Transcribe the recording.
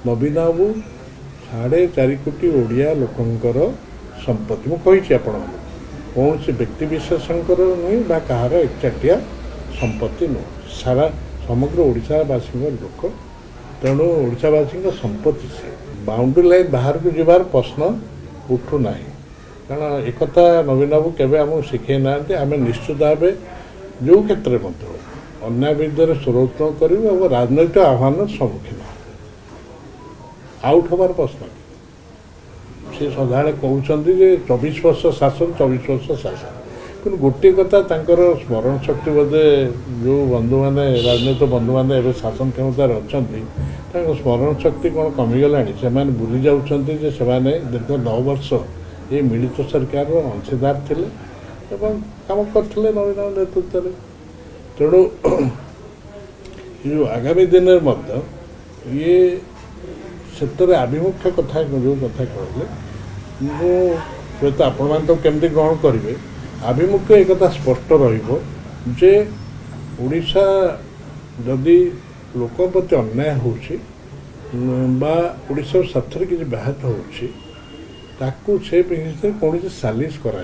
नवीन बाबू 4.5 कोटी ओडिया लोकंकर संपत्ति मुझे आपण कौन से व्यक्ति विशेषकर नुहे बा कहार एकचाटिया संपत्ति नुह सारा समग्र ओडावासी लोक तेणु ओडावासी संपत्ति से बाउंड्री लाइन बाहर को जीवार प्रश्न उठूना कारण एक नवीन बाबू केवे आमको शिखे ना आम निश्चित भाव जो क्षेत्र में अन्याय विरुद्ध स्वरोत्तोलन करूँ और राजनैतिक आह्वान सम्मुखीन आउट हबार प्रश्न से सदा कहते 24 वर्ष शासन 24 वर्ष शासन कि गोटे कथा स्मरण शक्ति बोधे जो बंधु मैंने राजनैतिक बंधु मैंने शासन क्षमतार अच्छा स्मरण शक्ति कौन कमिगला से भूली जाऊँच दीर्घ 9 वर्ष ये मिलित सरकार अंशीदार थे कम करते नवीन नेतृत्व तेणु जो आगामी दिन में ये क्षेत्र आभिमुख्य कथा जो कथा कहले मुझे आपण मैंने तो केमती ग्रहण करेंगे आभिमुख्य एक स्पष्ट रे ओडिशा जदि लोक प्रति अन्याय होड़शा साथ किसी व्याहत हो कौन सालिश कर